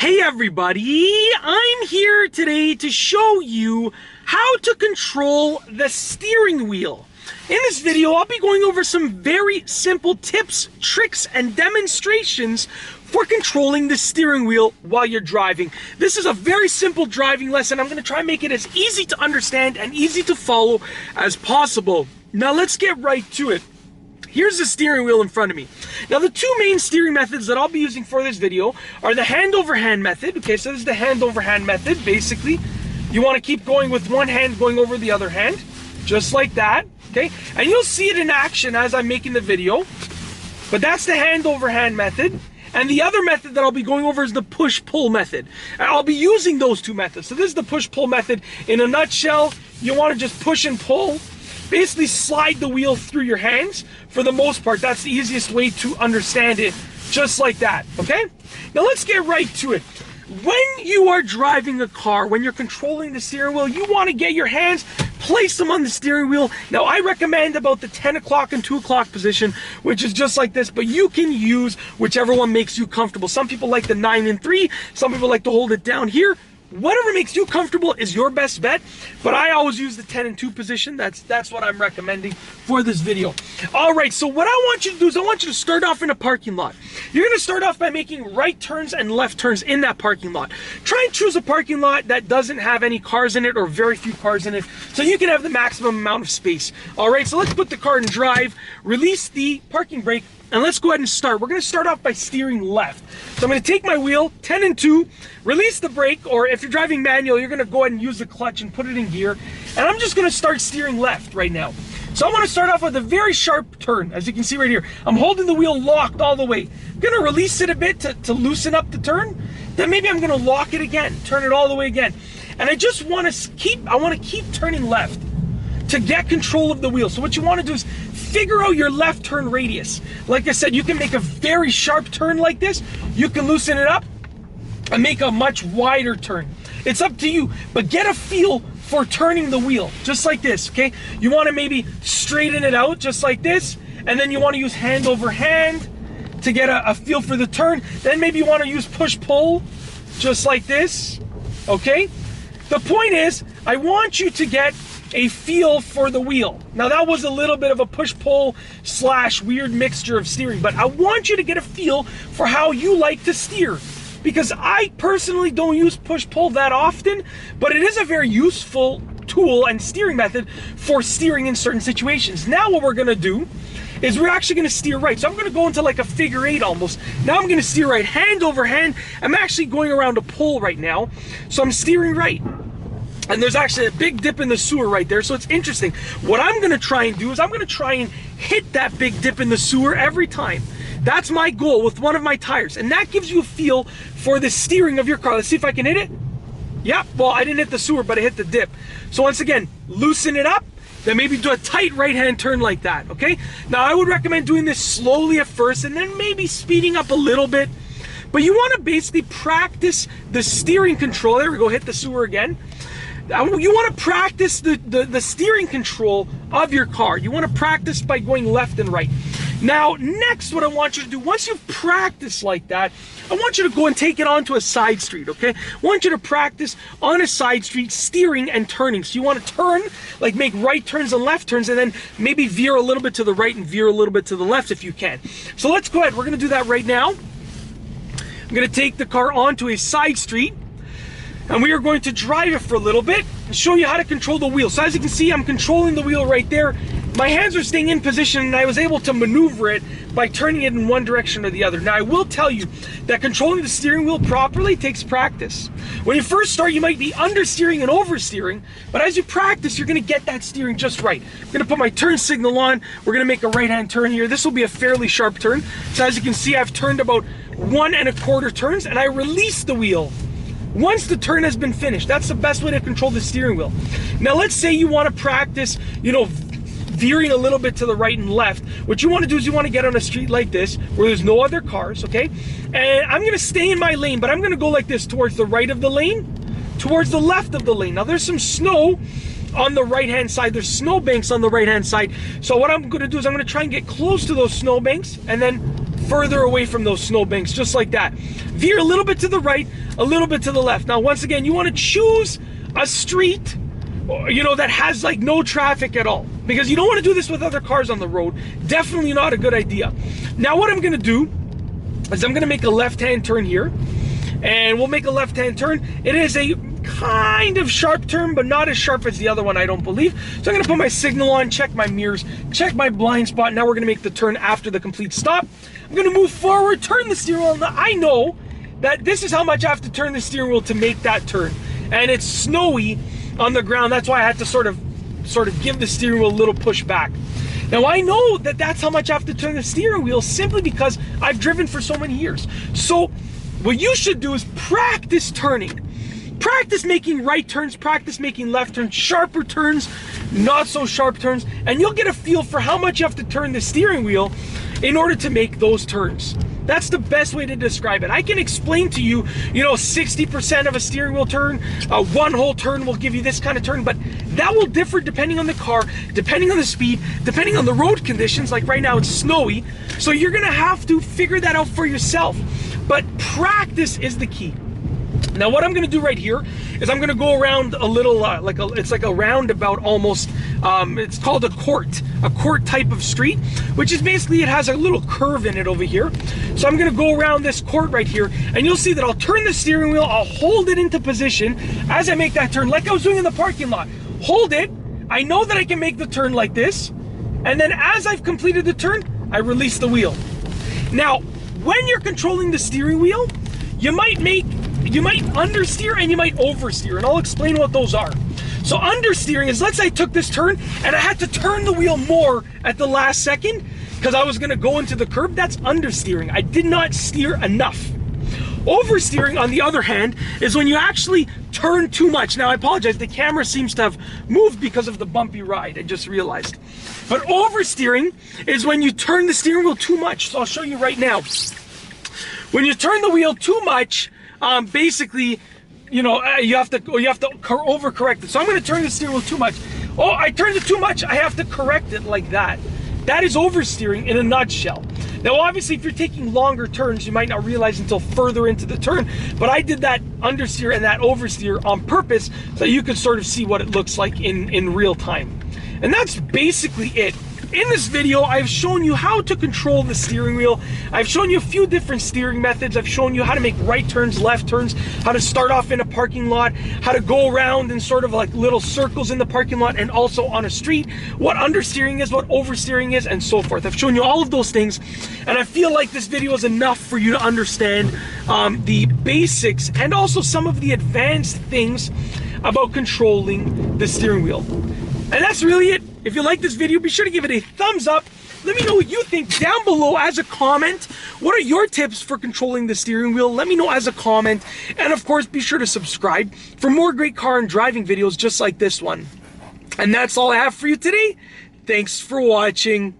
Hey everybody, I'm here today to show you how to control the steering wheel. In this video, I'll be going over some very simple tips, tricks, and demonstrations for controlling the steering wheel while you're driving. This is a very simple driving lesson. I'm going to try and make it as easy to understand and easy to follow as possible. Now let's get right to it. Here's the steering wheel in front of me. Now the two main steering methods that I'll be using for this video are the hand over hand method. Okay, so this is the hand over hand method. Basically, you want to keep going with one hand going over the other hand, just like that. Okay, and you'll see it in action as I'm making the video. But that's the hand over hand method. And the other method that I'll be going over is the push-pull method. And I'll be using those two methods. So this is the push-pull method. In a nutshell, you want to just push and pull. Basically slide the wheel through your hands. For the most part, that's the easiest way to understand it, just like that, okay? Now let's get right to it. When you are driving a car, when you're controlling the steering wheel, you want to get your hands, place them on the steering wheel. Now I recommend about the 10 o'clock and 2 o'clock position, which is just like this, but you can use whichever one makes you comfortable. Some people like the 9 and 3, some people like to hold it down here. Whatever makes you comfortable is your best bet, but I always use the 10 and 2 position. That's what I'm recommending for this video. All right, so what I want you to do is I want you to start off in a parking lot. You're going to start off by making right turns and left turns in that parking lot. Try and choose a parking lot that doesn't have any cars in it or very few cars in it, so you can have the maximum amount of space. All right, so let's put the car in drive, release the parking brake, and let's go ahead and start. We're going to start off by steering left. So I'm going to take my wheel, 10 and 2, release the brake, or if you're driving manual, you're going to go ahead and use the clutch and put it in gear. And I'm just going to start steering left right now. So I want to start off with a very sharp turn, as you can see right here. I'm holding the wheel locked all the way. I'm going to release it a bit to loosen up the turn. Then maybe I'm going to lock it again, turn it all the way again. And I just want to keep turning left to get control of the wheel. So what you want to do is figure out your left turn radius. Like I said, you can make a very sharp turn like this. You can loosen it up and make a much wider turn. It's up to you, but get a feel for turning the wheel, just like this, okay? You want to maybe straighten it out just like this, and then you want to use hand over hand to get a feel for the turn. Then maybe you want to use push-pull, just like this, okay? The point is, I want you to get a feel for the wheel. Now that was a little bit of a push-pull / weird mixture of steering, but I want you to get a feel for how you like to steer. Because I personally don't use push-pull that often, but it is a very useful tool and steering method for steering in certain situations. Now what we're gonna do is we're actually gonna steer right. So I'm gonna go into like a figure 8 almost. Now I'm gonna steer right, hand over hand. I'm actually going around a pole right now. So I'm steering right. And there's actually a big dip in the sewer right there, so it's interesting. What I'm gonna try and do is I'm gonna try and hit that big dip in the sewer every time. That's my goal with one of my tires, and that gives you a feel for the steering of your car. Let's see if I can hit it. Yeah, well, I didn't hit the sewer, but I hit the dip. So once again, loosen it up, then maybe do a tight right-hand turn like that, okay? Now, I would recommend doing this slowly at first, and then maybe speeding up a little bit. But you wanna basically practice the steering control. There we go, hit the sewer again. You want to practice the steering control of your car. You want to practice by going left and right. Now, next, what I want you to do, once you've practiced like that, I want you to go and take it onto a side street, okay? I want you to practice on a side street steering and turning. So you want to turn, like make right turns and left turns, and then maybe veer a little bit to the right and veer a little bit to the left if you can. So let's go ahead. We're going to do that right now. I'm going to take the car onto a side street, and we are going to drive it for a little bit and show you how to control the wheel. So as you can see, I'm controlling the wheel right there. My hands are staying in position, and I was able to maneuver it by turning it in one direction or the other. Now, I will tell you that controlling the steering wheel properly takes practice. When you first start, you might be understeering and oversteering, but as you practice, you're gonna get that steering just right. I'm gonna put my turn signal on. We're gonna make a right-hand turn here. This will be a fairly sharp turn. So as you can see, I've turned about 1 1/4 turns, and I release the wheel once the turn has been finished. That's the best way to control the steering wheel. Now let's say you want to practice, veering a little bit to the right and left. What you want to do is you want to get on a street like this where there's no other cars, okay? And I'm going to stay in my lane, but I'm going to go like this towards the right of the lane, towards the left of the lane. Now there's some snow on the right hand side. There's snow banks on the right hand side. So what I'm going to do is I'm going to try and get close to those snow banks and then further away from those snowbanks, just like that. Veer a little bit to the right. a little bit to the left. Now, once again, you want to choose a street, you know, that has like no traffic at all, because you don't want to do this with other cars on the road. Definitely not a good idea. Now, what I'm going to do is I'm going to make a left-hand turn here, and we'll make a left-hand turn. It is a kind of sharp turn, but not as sharp as the other one, I don't believe. So I'm going to put my signal on, check my mirrors, check my blind spot. Now we're going to make the turn after the complete stop. I'm going to move forward, turn the steering wheel. Now, I know that this is how much I have to turn the steering wheel to make that turn, and it's snowy on the ground. That's why I had to sort of give the steering wheel a little push back. Now, I know that that's how much I have to turn the steering wheel, simply because I've driven for so many years. So what you should do is practice turning. Practice making right turns, practice making left turns, sharper turns, not so sharp turns, and you'll get a feel for how much you have to turn the steering wheel in order to make those turns. That's the best way to describe it. I can explain to you, you know, 60% of a steering wheel turn, one whole turn will give you this kind of turn, but that will differ depending on the car, depending on the speed, depending on the road conditions. Like right now, it's snowy, so you're gonna have to figure that out for yourself. But practice is the key. Now, what I'm going to do right here is I'm going to go around a little, it's like a roundabout almost. It's called a court type of street, which is basically, it has a little curve in it over here. So I'm going to go around this court right here, and you'll see that I'll turn the steering wheel, I'll hold it into position as I make that turn, like I was doing in the parking lot. Hold it. I know that I can make the turn like this, and then as I've completed the turn, I release the wheel. Now, when you're controlling the steering wheel, you might understeer and you might oversteer, and I'll explain what those are. So understeering is, let's say I took this turn and I had to turn the wheel more at the last second because I was going to go into the curb. That's understeering. I did not steer enough. Oversteering, on the other hand, is when you actually turn too much. Now, I apologize, the camera seems to have moved because of the bumpy ride, I just realized. But oversteering is when you turn the steering wheel too much. So I'll show you right now. When you turn the wheel too much, basically, you know, you have to overcorrect it. So I'm going to turn the steering wheel too much. Oh, I turned it too much. I have to correct it like that. That is oversteering in a nutshell. Now, obviously, if you're taking longer turns, you might not realize until further into the turn, but I did that understeer and that oversteer on purpose so you could sort of see what it looks like in real time. And that's basically it. In this video, I've shown you how to control the steering wheel. I've shown you a few different steering methods. I've shown you how to make right turns, left turns, how to start off in a parking lot, how to go around in sort of like little circles in the parking lot and also on a street, what understeering is, what oversteering is, and so forth. I've shown you all of those things, and I feel like this video is enough for you to understand the basics and also some of the advanced things about controlling the steering wheel. And that's really it. If you like this video, be sure to give it a thumbs up. Let me know what you think down below as a comment. What are your tips for controlling the steering wheel? Let me know as a comment. And of course, be sure to subscribe for more great car and driving videos just like this one. And that's all I have for you today. Thanks for watching.